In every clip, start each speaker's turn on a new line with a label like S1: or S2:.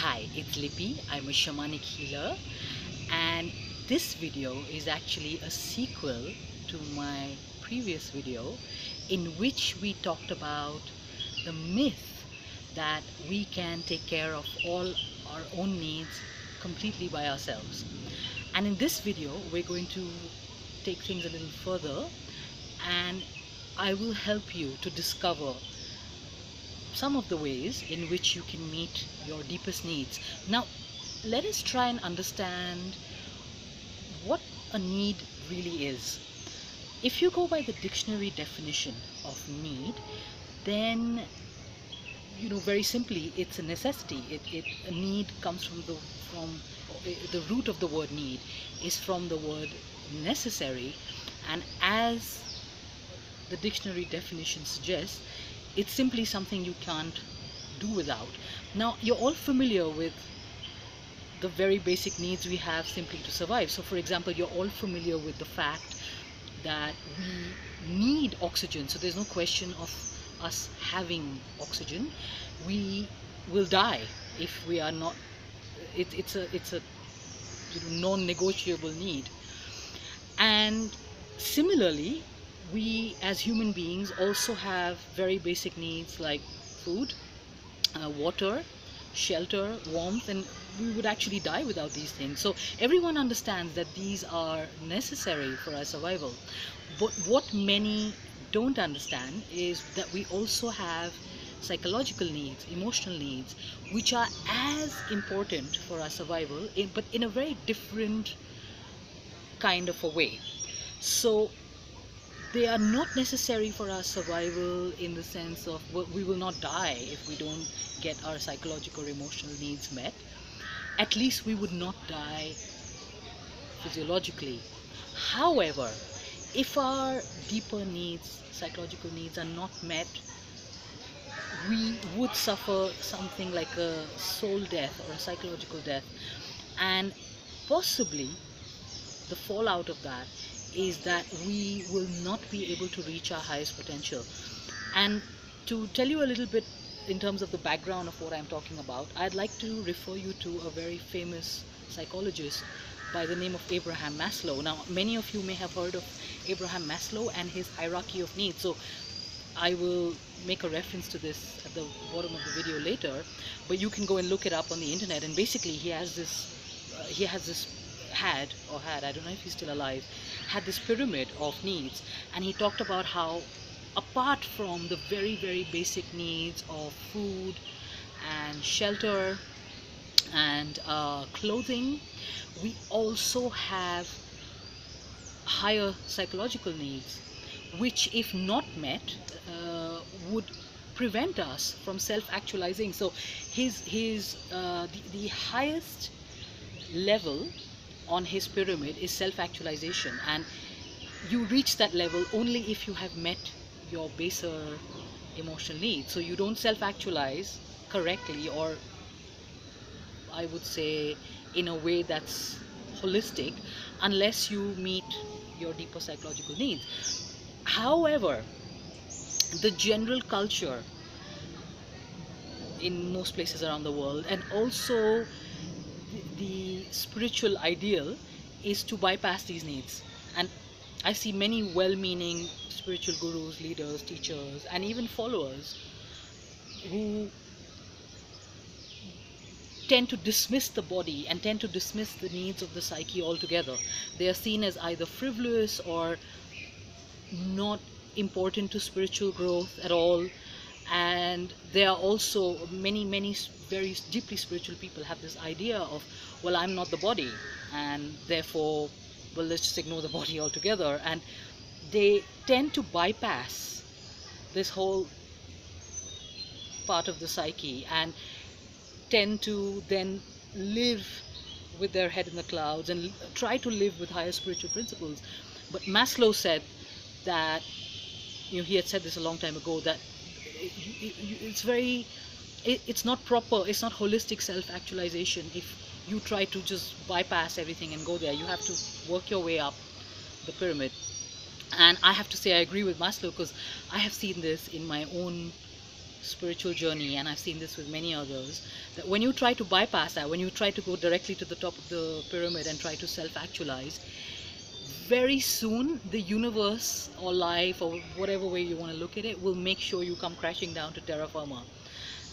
S1: Hi, it's Lippy. I'm a shamanic healer, and this video is actually a sequel to my previous video in which we talked about the myth that we can take care of all our own needs completely by ourselves. And in this video, we're going to take things a little further, and I will help you to discover some of the ways in which you can meet your deepest needs. Now, let us try and understand what a need really is. If you go by the dictionary definition of need, then very simply, it's a necessity. A need comes from the root of the word need is from the word necessary, and as the dictionary definition suggests, it's simply something you can't do without. Now, you're all familiar with the very basic needs we have simply to survive. So, for example, you're all familiar with the fact that we need oxygen. So there's no question of us having oxygen. We will die if we are not. It's a non-negotiable need. And similarly, we as human beings also have very basic needs like food, water, shelter, warmth, and we would actually die without these things. So everyone understands that these are necessary for our survival. But what many don't understand is that we also have psychological needs, emotional needs, which are as important for our survival, but in a very different kind of a way. So they are not necessary for our survival in the sense of we will not die if we don't get our psychological or emotional needs met. At least we would not die physiologically. However, if our deeper needs, psychological needs, are not met, we would suffer something like a soul death or a psychological death. And possibly the fallout of that is that we will not be able to reach our highest potential. And to tell you a little bit in terms of the background of what I'm talking about, I'd like to refer you to a very famous psychologist by the name of Abraham Maslow. Now, many of you may have heard of Abraham Maslow and his hierarchy of needs. So I will make a reference to this at the bottom of the video later, but you can go and look it up on the internet. And basically he had, I don't know if he's still alive, had this pyramid of needs, and he talked about how apart from the very, very basic needs of food and shelter and clothing, we also have higher psychological needs, which if not met would prevent us from self-actualizing. So the highest level on his pyramid is self-actualization, and you reach that level only if you have met your baser emotional needs. So you don't self-actualize correctly, or I would say in a way that's holistic, unless you meet your deeper psychological needs. However, the general culture in most places around the world, and also the spiritual ideal, is to bypass these needs. And I see many well-meaning spiritual gurus, leaders, teachers, and even followers who tend to dismiss the body and tend to dismiss the needs of the psyche altogether. They are seen as either frivolous or not important to spiritual growth at all. And there are also many very deeply spiritual people have this idea of, well, I'm not the body, and therefore, well, let's just ignore the body altogether. And they tend to bypass this whole part of the psyche and tend to then live with their head in the clouds and try to live with higher spiritual principles. But Maslow said that, he had said this a long time ago, that it's not proper, it's not holistic self-actualization if you try to just bypass everything and go there. You have to work your way up the pyramid. And I have to say I agree with Maslow, because I have seen this in my own spiritual journey, and I've seen this with many others, that when you try to bypass that, when you try to go directly to the top of the pyramid and try to self-actualize, very soon the universe or life or whatever way you want to look at it will make sure you come crashing down to terra firma.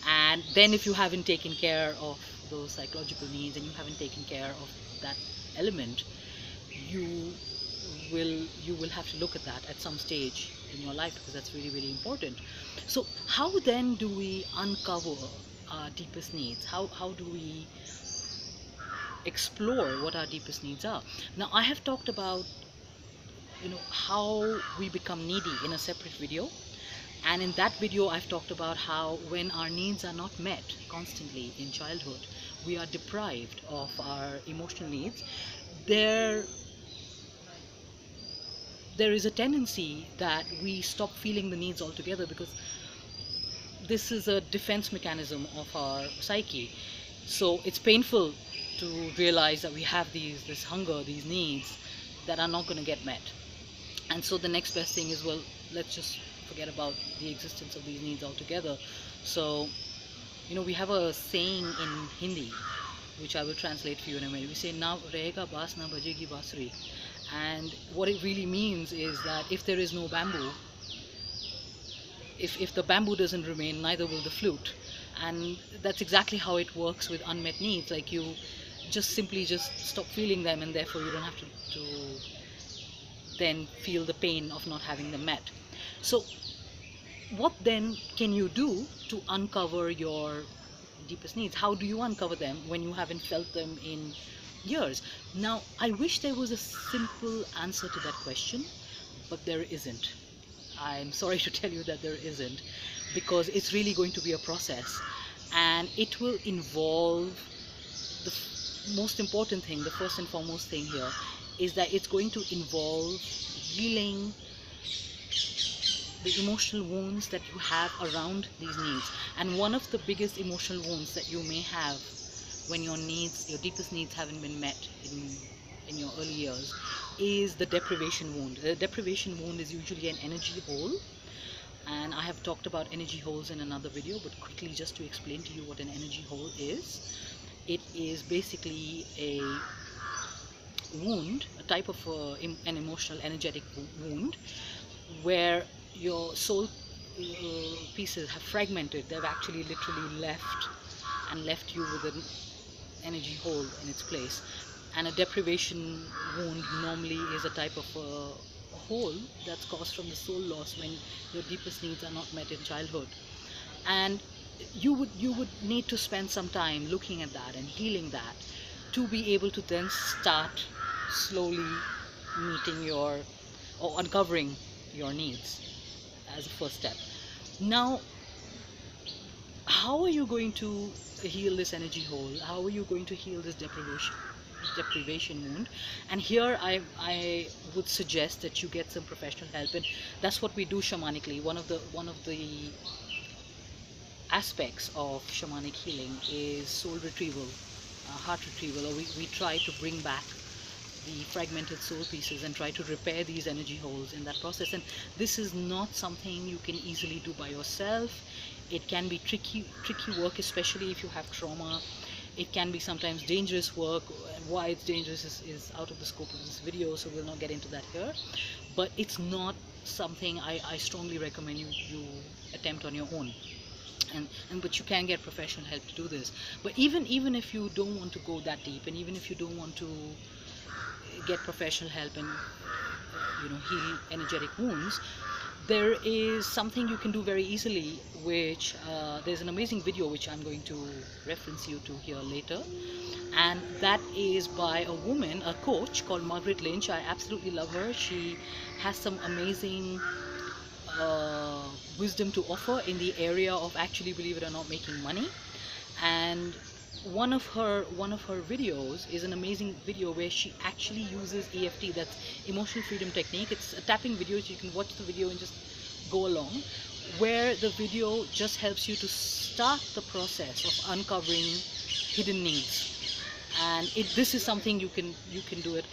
S1: And then if you haven't taken care of those psychological needs and you haven't taken care of that element, you will have to look at that at some stage in your life, because that's really, really important. So how then do we uncover our deepest needs? How do we explore what our deepest needs are? Now, I have talked about how we become needy in a separate video, and in that video I've talked about how when our needs are not met constantly in childhood, we are deprived of our emotional needs. There is a tendency that we stop feeling the needs altogether, because this is a defense mechanism of our psyche. So it's painful to realize that we have this hunger, these needs that are not going to get met. And so the next best thing is, well, let's just forget about the existence of these needs altogether. So, we have a saying in Hindi, which I will translate for you in a minute. We say, na rahega baas na bajegi bansuri. And what it really means is that if there is no bamboo, if the bamboo doesn't remain, neither will the flute. And that's exactly how it works with unmet needs. Like, you simply stop feeling them, and therefore you don't have to then feel the pain of not having them met. So what then can you do to uncover your deepest needs? How do you uncover them when you haven't felt them in years? Now, I wish there was a simple answer to that question, but there isn't. I'm sorry to tell you that there isn't, because it's really going to be a process, and it will involve the most important thing, the first and foremost thing here, is that it's going to involve healing the emotional wounds that you have around these needs. And one of the biggest emotional wounds that you may have when your deepest needs haven't been met in your early years is the deprivation wound. The deprivation wound is usually an energy hole, and I have talked about energy holes in another video, but quickly, just to explain to you what an energy hole is. It is basically a wound, a type of an emotional energetic wound, where your soul pieces have fragmented. They've actually literally left you with an energy hole in its place. And a deprivation wound normally is a type of a hole that's caused from the soul loss when your deepest needs are not met in childhood. And you would need to spend some time looking at that and healing that, to be able to then start slowly meeting or uncovering your needs as a first step. Now, how are you going to heal this energy hole? How are you going to heal this deprivation wound? And here I would suggest that you get some professional help, and that's what we do shamanically. One of the aspects of shamanic healing is soul retrieval, heart retrieval, or we try to bring back the fragmented soul pieces and try to repair these energy holes in that process. And this is not something you can easily do by yourself. It can be tricky work, especially if you have trauma. It can be sometimes dangerous work. Why it's dangerous is out of the scope of this video, so we'll not get into that here. But it's not something I strongly recommend you attempt on your own. But you can get professional help to do this. But even if you don't want to go that deep, and even if you don't want to get professional help and heal energetic wounds, there is something you can do very easily, which there's an amazing video which I'm going to reference you to here later, and that is by a woman, a coach called Margaret Lynch. I absolutely love her. She has some amazing wisdom to offer in the area of, actually, believe it or not, making money. And one of her videos is an amazing video where she actually uses EFT, that's emotional freedom technique. It's a tapping video, so you can watch the video and just go along, where the video just helps you to start the process of uncovering hidden needs. And this is something you can do it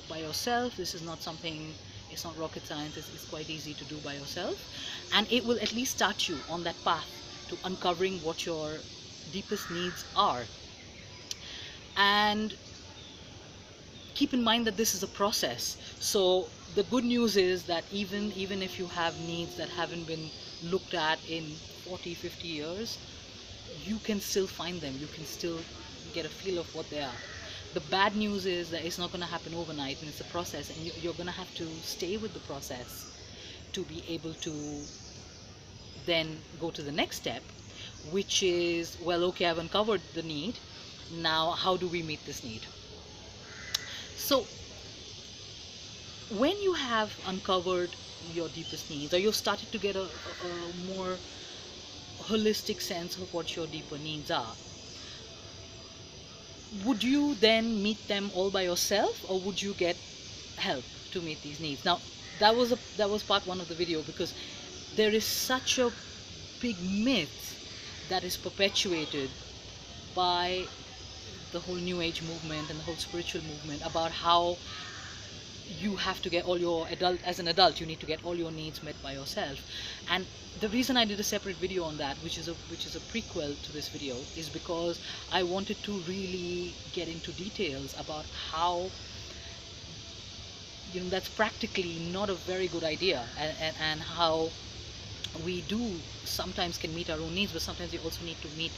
S1: by yourself. This is not something, it's not rocket science. It's quite easy to do by yourself, and it will at least start you on that path to uncovering what your deepest needs are. And keep in mind that this is a process. So the good news is that even if you have needs that haven't been looked at in 40-50 years, you can still find them, you can still get a feel of what they are. The bad news is that it's not going to happen overnight, and it's a process, and you're going to have to stay with the process to be able to then go to the next step, which is, well, okay, I've uncovered the need, now how do we meet this need? So when you have uncovered your deepest needs, or you've started to get a more holistic sense of what your deeper needs are, would you then meet them all by yourself, or would you get help to meet these needs? Now, that was part one of the video, because there is such a big myth that is perpetuated by the whole New Age movement and the whole spiritual movement about how you have to get all your as an adult you need to get all your needs met by yourself. And the reason I did a separate video on that, which is a prequel to this video, is because I wanted to really get into details about how, you know, that's practically not a very good idea, and how we do sometimes can meet our own needs, but sometimes we also need to meet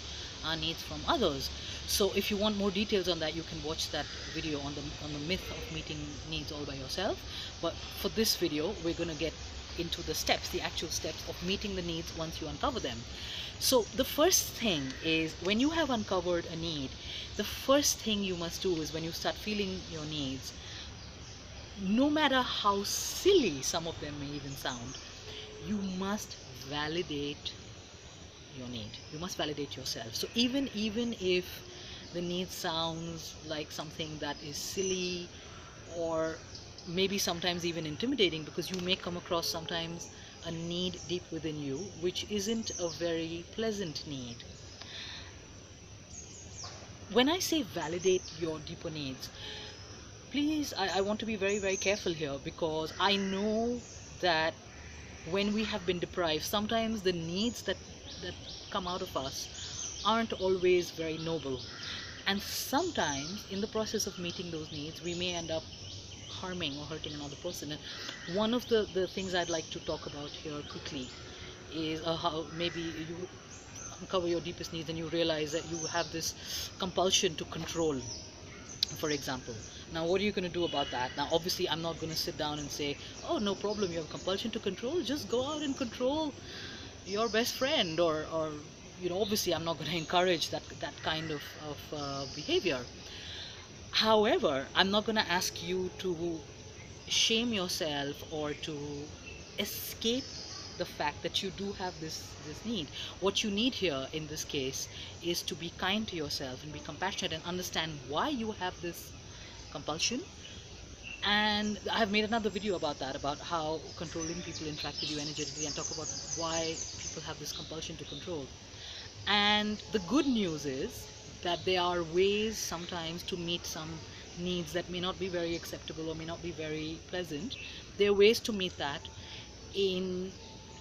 S1: our needs from others. So if you want more details on that, you can watch that video on the myth of meeting needs all by yourself. But for this video, we're going to get into the steps, the actual steps of meeting the needs once you uncover them. So the first thing is, when you have uncovered a need, the first thing you must do is, when you start feeling your needs, no matter how silly some of them may even sound, you must validate your need. You must validate yourself. So even if the need sounds like something that is silly, or maybe sometimes even intimidating, because you may come across sometimes a need deep within you which isn't a very pleasant need. When I say validate your deeper needs, please, I want to be very, very careful here, because I know that when we have been deprived, sometimes the needs that come out of us aren't always very noble, and sometimes in the process of meeting those needs we may end up harming or hurting another person. And one of the things I'd like to talk about here quickly is how maybe you uncover your deepest needs and you realize that you have this compulsion to control, for example. Now, what are you going to do about that? Now, obviously, I'm not going to sit down and say, oh, no problem, you have compulsion to control, just go out and control your best friend, or you know, obviously I'm not going to encourage that kind of behavior. However, I'm not going to ask you to shame yourself or to escape the fact that you do have this need. What you need here in this case is to be kind to yourself and be compassionate and understand why you have this compulsion. And I have made another video about that, about how controlling people interact with you energetically, and talk about why people have this compulsion to control. And the good news is that there are ways sometimes to meet some needs that may not be very acceptable or may not be very pleasant. There are ways to meet that in,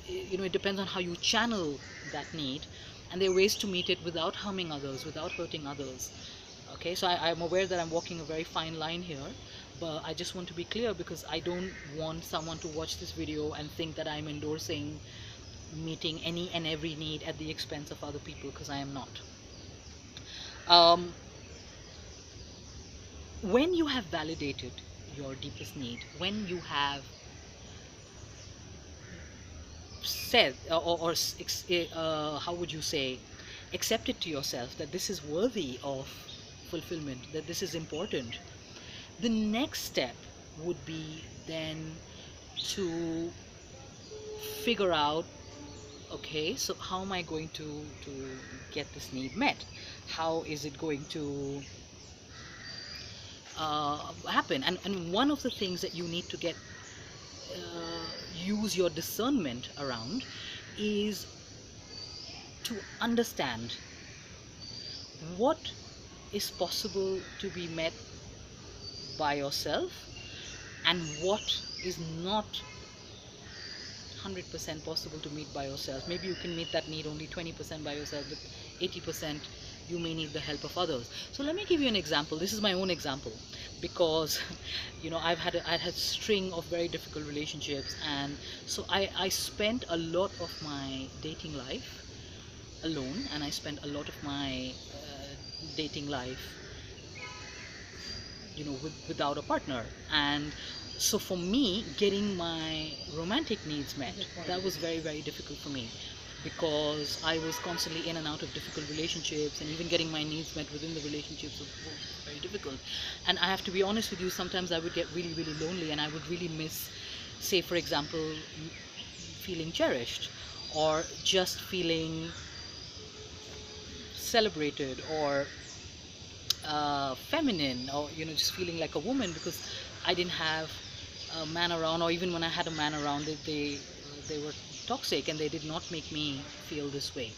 S1: you know, it depends on how you channel that need, and there are ways to meet it without harming others, without hurting others. Okay, so I'm aware that I'm walking a very fine line here, but I just want to be clear, because I don't want someone to watch this video and think that I'm endorsing meeting any and every need at the expense of other people, because I am not. When you have validated your deepest need, when you have said, or how would you say, accepted to yourself that this is worthy of fulfillment, that this is important, the next step would be then to figure out, okay, so how am I going to get this need met? How is it going to happen? And one of the things that you need to get use your discernment around is to understand what is possible to be met by yourself and what is not 100% possible to meet by yourself. Maybe you can meet that need only 20% by yourself, but 80% you may need the help of others. So let me give you an example. This is my own example, because I've had a string of very difficult relationships, and so I spent a lot of my dating life alone, and I spent a lot of my dating life without a partner. And so for me, getting my romantic needs met, that was very, very difficult for me, because I was constantly in and out of difficult relationships, and even getting my needs met within the relationships was very difficult. And I have to be honest with you, sometimes I would get really, really lonely, and I would really miss, say for example, feeling cherished, or just feeling celebrated, or feminine, or just feeling like a woman, because I didn't have a man around, or even when I had a man around, they were toxic, and they did not make me feel this way.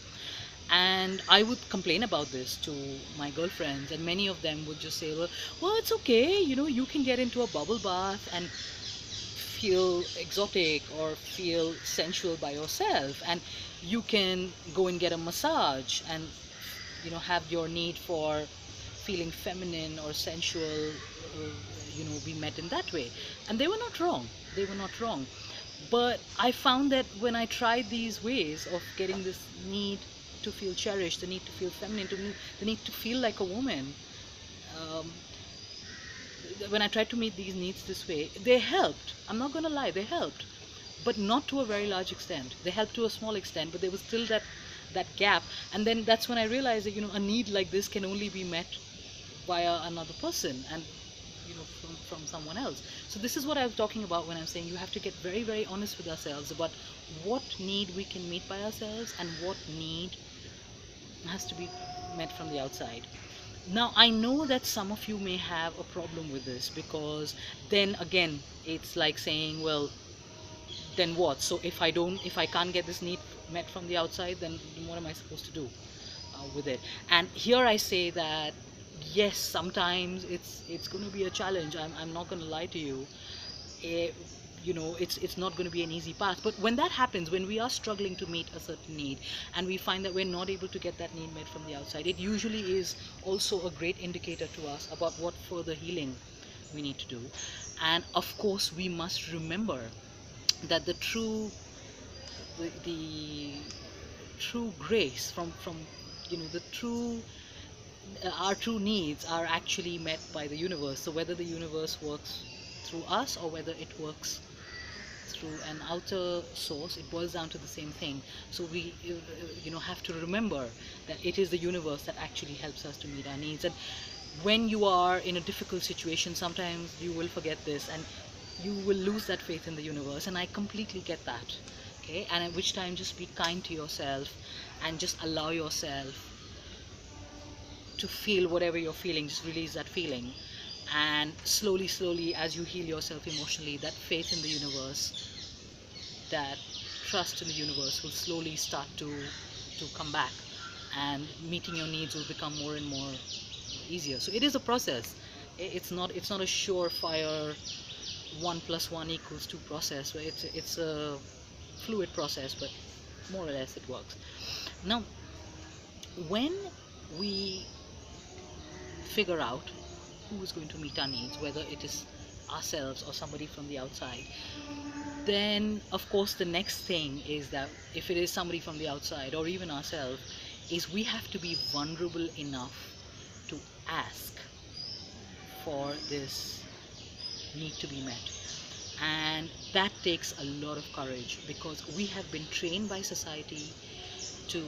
S1: And I would complain about this to my girlfriends, and many of them would just say, well, it's okay, you can get into a bubble bath and feel exotic or feel sensual by yourself, and you can go and get a massage and have your need for feeling feminine or sensual be met in that way. And they were not wrong, but I found that when I tried these ways of getting this need to feel cherished, the need to feel feminine, the need to feel like a woman, when I tried to meet these needs this way, they helped. I'm not gonna lie, they helped, but not to a very large extent. They helped to a small extent, but there was still that gap. And then that's when I realized that a need like this can only be met via another person, and from someone else. So this is what I was talking about when I'm saying you have to get very, very honest with ourselves about what need we can meet by ourselves, and what need has to be met from the outside. Now I know that some of you may have a problem with this, because then again it's like saying, well, then what? So if I can't get this need met from the outside, then what am I supposed to do with it? And here I say that yes, sometimes it's going to be a challenge. I'm not going to lie to you. It's not going to be an easy path. But when that happens, when we are struggling to meet a certain need, and we find that we're not able to get that need met from the outside, it usually is also a great indicator to us about what further healing we need to do. And of course, we must remember that the true grace from the true our true needs are actually met by the universe. So whether the universe works through us, or whether it works through an outer source, it boils down to the same thing. So we have to remember that it is the universe that actually helps us to meet our needs. And when you are in a difficult situation, sometimes you will forget this, and you will lose that faith in the universe, and I completely get that. Okay, and at which time, just be kind to yourself, and just allow yourself to feel whatever you're feeling. Just release that feeling, and slowly, as you heal yourself emotionally, that faith in the universe, that trust in the universe will slowly start to come back, and meeting your needs will become more and more easier. So it is a process. It's not a surefire 1 + 1 = 2 process, where it's a fluid process, but more or less it works. Now, when we figure out who is going to meet our needs, whether it is ourselves or somebody from the outside, then of course the next thing is that if it is somebody from the outside, or even ourselves, is we have to be vulnerable enough to ask for this need to be met. And that takes a lot of courage, because we have been trained by society to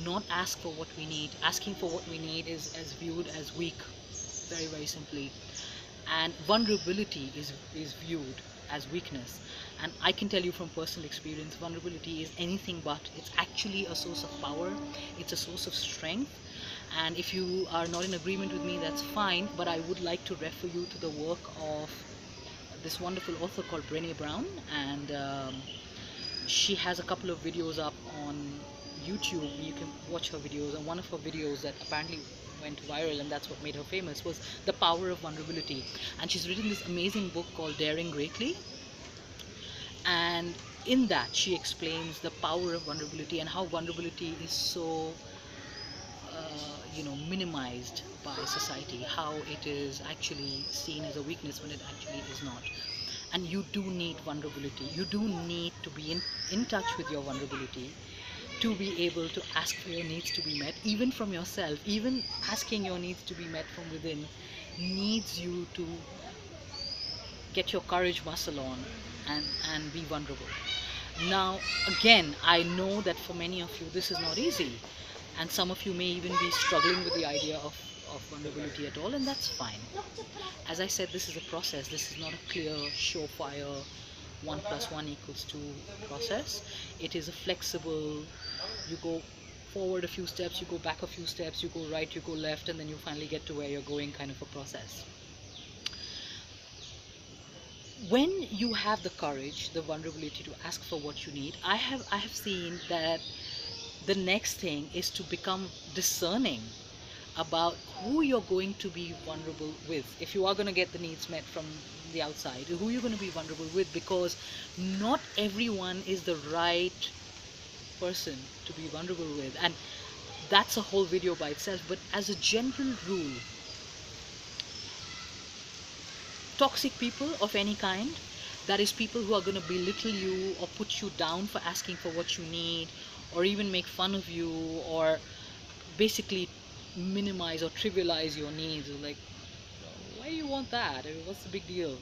S1: not ask for what we need. Asking for what we need is viewed as weak, very, very simply. And vulnerability is viewed as weakness. And I can tell you from personal experience, vulnerability is anything but. It's actually a source of power. It's a source of strength. And if you are not in agreement with me, that's fine, but I would like to refer you to the work of this wonderful author called Brené Brown, and she has a couple of videos up on YouTube. You can watch her videos, and one of her videos that apparently went viral, and that's what made her famous, was the power of vulnerability. And she's written this amazing book called Daring Greatly, And in that, she explains the power of vulnerability and how vulnerability is so minimized by society, how it is actually seen as a weakness when it actually is not. And you do need vulnerability, you do need to be in touch with your vulnerability to be able to ask for your needs to be met, even from yourself. Even asking your needs to be met from within needs you to get your courage muscle on and be vulnerable. Now, again, I know that for many of you this is not easy, and some of you may even be struggling with the idea of vulnerability at all, and that's fine. As I said, this is a process. This is not a clear, surefire 1 + 1 = 2 process. It is a flexible, you go forward a few steps, you go back a few steps, you go right, you go left, and then you finally get to where you're going kind of a process. When you have the courage, the vulnerability to ask for what you need, I have seen that the next thing is to become discerning about who you're going to be vulnerable with. If you are going to get the needs met from the outside, who you're going to be vulnerable with, because not everyone is the right person to be vulnerable with, and that's a whole video by itself. But as a general rule, toxic people of any kind, that is people who are going to belittle you or put you down for asking for what you need, or even make fun of you, or basically minimize or trivialize your needs, like, why do you want that? I mean, what's the big deal?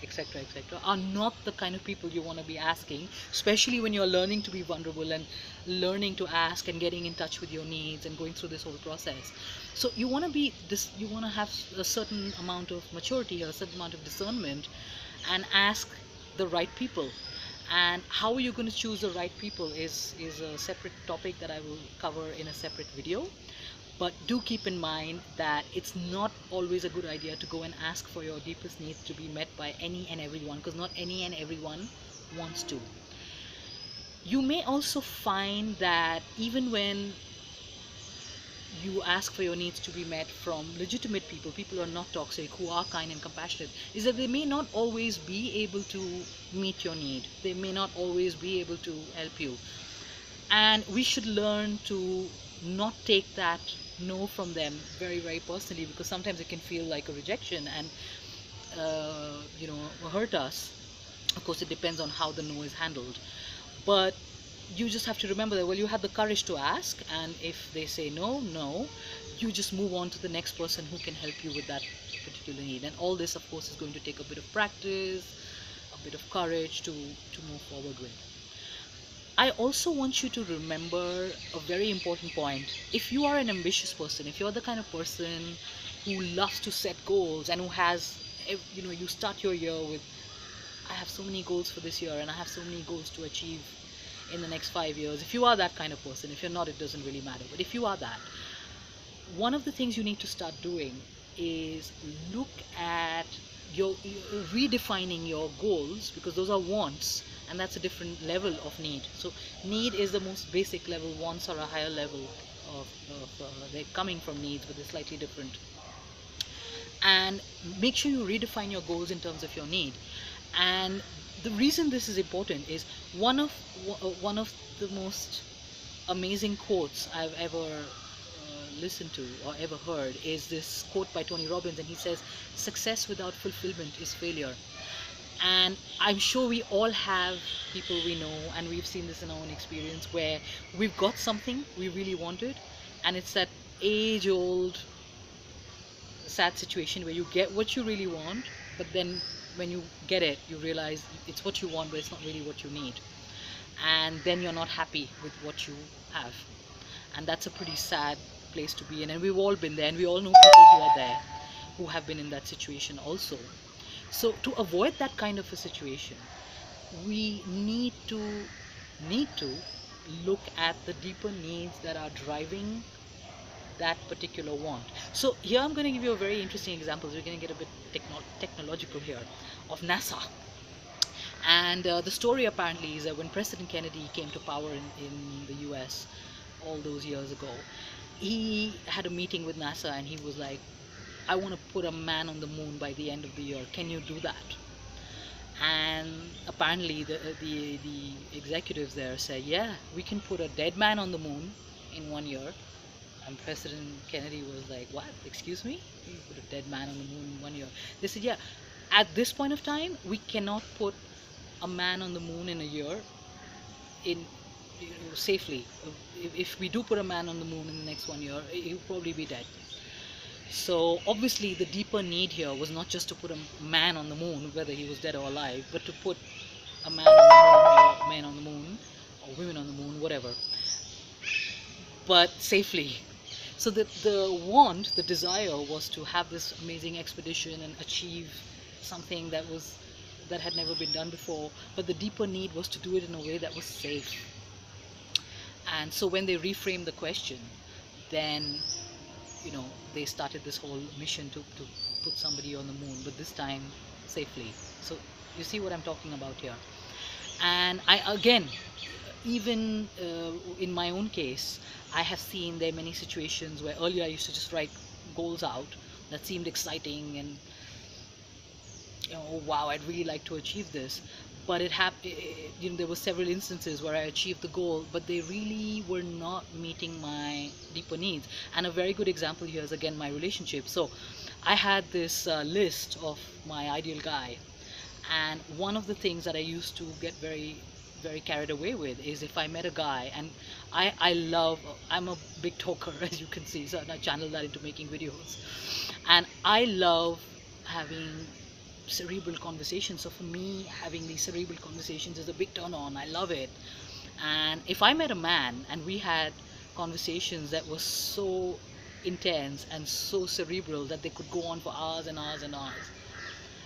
S1: Etc., etc., are not the kind of people you want to be asking, especially when you're learning to be vulnerable and learning to ask and getting in touch with your needs and going through this whole process. So you want to be this, you want to have a certain amount of maturity or a certain amount of discernment and ask the right people. And how are you going to choose the right people is a separate topic that I will cover in a separate video. But do keep in mind that it's not always a good idea to go and ask for your deepest needs to be met by any and everyone, because not any and everyone wants to. You may also find that even when you ask for your needs to be met from legitimate people, people who are not toxic, who are kind and compassionate, is that they may not always be able to meet your need. They may not always be able to help you. And we should learn to not take that no from them very, very personally, because sometimes it can feel like a rejection and hurt us. Of course, it depends on how the no is handled. But you just have to remember that, well, you had the courage to ask, and if they say no, you just move on to the next person who can help you with that particular need. And all this, of course, is going to take a bit of practice, a bit of courage to move forward with. I also want you to remember a very important point. If you are an ambitious person, if you're the kind of person who loves to set goals and who has, you start your year with, I have so many goals for this year and I have so many goals to achieve in the next 5 years. If you are that kind of person, if you're not, it doesn't really matter. But if you are that, one of the things you need to start doing is look at your redefining your goals, because those are wants, and that's a different level of need. So need is the most basic level, wants are a higher level of they're coming from needs, but they're slightly different. And make sure you redefine your goals in terms of your need. And the reason this is important is one of the most amazing quotes I've ever listened to or ever heard is this quote by Tony Robbins, and he says, "Success without fulfillment is failure." And I'm sure we all have people we know, and we've seen this in our own experience, where we've got something we really wanted, and it's that age-old sad situation where you get what you really want, but then when you get it, you realize it's what you want, but it's not really what you need. And then you're not happy with what you have. And that's a pretty sad place to be in. And we've all been there, and we all know people who are there, who have been in that situation also. So to avoid that kind of a situation, we need to look at the deeper needs that are driving that particular want. So here I'm going to give you a very interesting example. We're going to get a bit technological here, of NASA. And the story apparently is that when President Kennedy came to power in the US all those years ago, he had a meeting with NASA, and he was like, I want to put a man on the moon by the end of the year. Can you do that? And apparently the executives there said, yeah, we can put a dead man on the moon in 1 year. And President Kennedy was like, what, excuse me, you put a dead man on the moon in 1 year? They said, yeah, at this point of time we cannot put a man on the moon in a year in, safely. If we do put a man on the moon in the next 1 year, he'll probably be dead. So obviously the deeper need here was not just to put a man on the moon, whether he was dead or alive, but to put a man on the moon, or men on the moon, or women on the moon, whatever, but safely. So the desire was to have this amazing expedition and achieve something that had never been done before, but the deeper need was to do it in a way that was safe. And so when they reframed the question, then they started this whole mission to put somebody on the moon, but this time safely. So you see what I'm talking about here. And I, again, even in my own case, I have seen there are many situations where earlier I used to just write goals out that seemed exciting and oh wow, I'd really like to achieve this. But it happened, there were several instances where I achieved the goal, but they really were not meeting my deeper needs. And a very good example here is again my relationship. So I had this list of my ideal guy, and one of the things that I used to get very carried away with is if I met a guy, and I'm a big talker as you can see, so I channel that into making videos, and I love having cerebral conversations. So for me, having these cerebral conversations is a big turn on. I love it. And if I met a man and we had conversations that were so intense and so cerebral that they could go on for hours and hours and hours,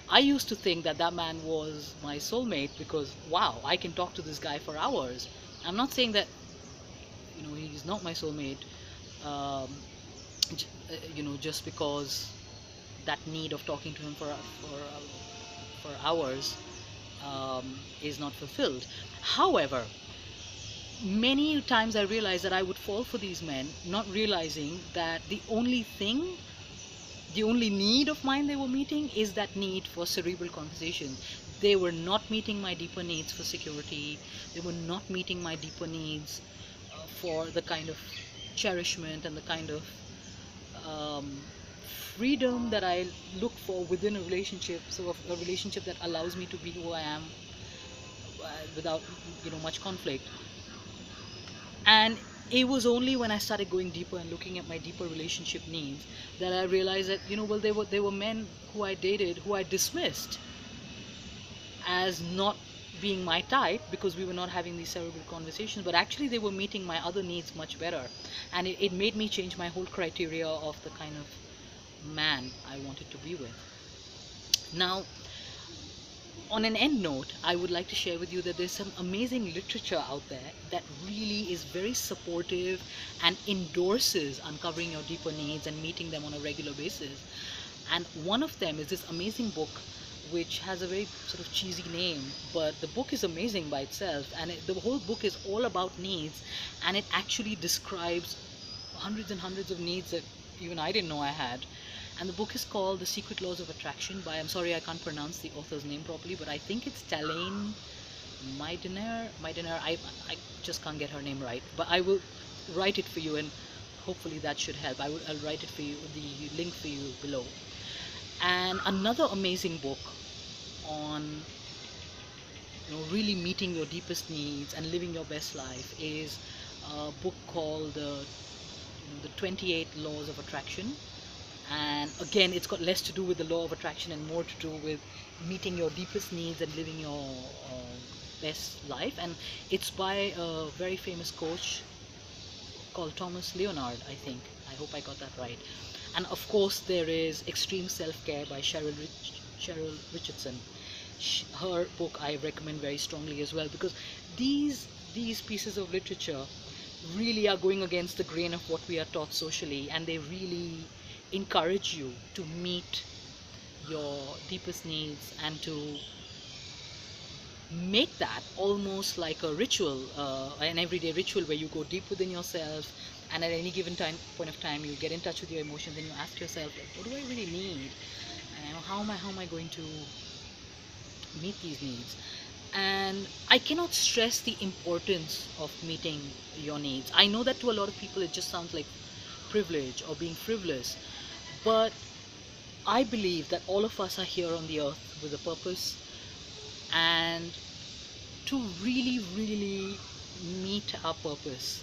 S1: I used to think that that man was my soulmate, because wow, I can talk to this guy for hours. I'm not saying that he's not my soulmate, um, just because that need of talking to him for hours is not fulfilled. However, many times I realized that I would fall for these men, not realizing that the only need of mine they were meeting is that need for cerebral conversation. They were not meeting my deeper needs for security. They were not meeting my deeper needs for the kind of cherishment and the kind of um, freedom that I look for within a relationship. So a relationship that allows me to be who I am without much conflict. And it was only when I started going deeper and looking at my deeper relationship needs that I realized that well, they were men who I dated who I dismissed as not being my type because we were not having these cerebral conversations, but actually they were meeting my other needs much better. And it made me change my whole criteria of the kind of man I wanted to be with. Now, on an end note, I would like to share with you that there's some amazing literature out there that really is very supportive and endorses uncovering your deeper needs and meeting them on a regular basis. And one of them is this amazing book which has a very sort of cheesy name, but the book is amazing by itself, and the whole book is all about needs, and it actually describes hundreds and hundreds of needs that even I didn't know I had. And the book is called The Secret Laws of Attraction by, I'm sorry I can't pronounce the author's name properly, but I think it's Talane, meidner. I just can't get her name right, but I will write it for you, and hopefully that should help. I'll write it for you, the link for you below. And another amazing book on really meeting your deepest needs and living your best life is a book called the 28 Laws of Attraction. And again, it's got less to do with the law of attraction and more to do with meeting your deepest needs and living your best life. And it's by a very famous coach called Thomas Leonard, I think. I hope I got that right. And of course, there is Extreme Self-Care by Cheryl Richardson. Her book I recommend very strongly as well, because these pieces of literature really are going against the grain of what we are taught socially, and they really encourage you to meet your deepest needs and to make that almost like a ritual, an everyday ritual where you go deep within yourself, and at any given point of time you get in touch with your emotions and you ask yourself, like, what do I really need? How am I going to meet these needs. And I cannot stress the importance of meeting your needs. I know that to a lot of people it just sounds like privilege or being frivolous, but I believe that all of us are here on the earth with a purpose, and to really, really meet our purpose,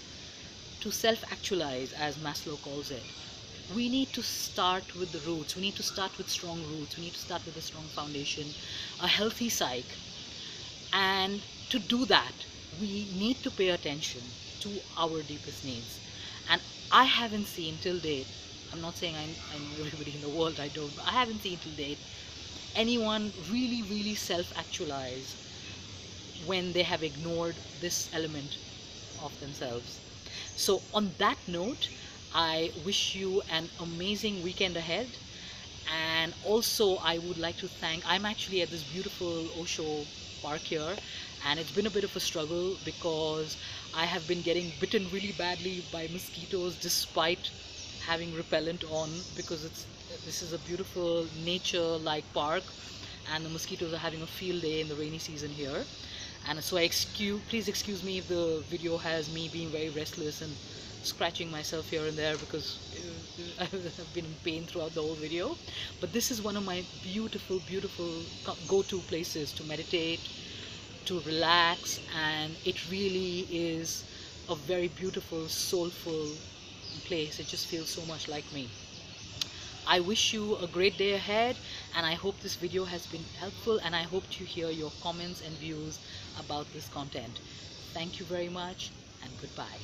S1: to self-actualize, as Maslow calls it, we need to start with the roots. We need to start with strong roots. We need to start with a strong foundation, a healthy psyche. And to do that, we need to pay attention to our deepest needs. And I haven't seen till date, I'm not saying I know everybody in the world, I don't, but I haven't seen till date anyone really, really self-actualize when they have ignored this element of themselves. So on that note, I wish you an amazing weekend ahead. And also I would like to thank, I'm actually at this beautiful Osho park here, and it's been a bit of a struggle because I have been getting bitten really badly by mosquitoes despite having repellent on, because this is a beautiful nature like park, and the mosquitoes are having a field day in the rainy season here. And so please excuse me if the video has me being very restless and scratching myself here and there, because I've been in pain throughout the whole video. But this is one of my beautiful, beautiful go-to places to meditate, to relax, and it really is a very beautiful, soulful place. It just feels so much like me. I wish you a great day ahead, and I hope this video has been helpful, and I hope to hear your comments and views about this content. Thank you very much, and goodbye.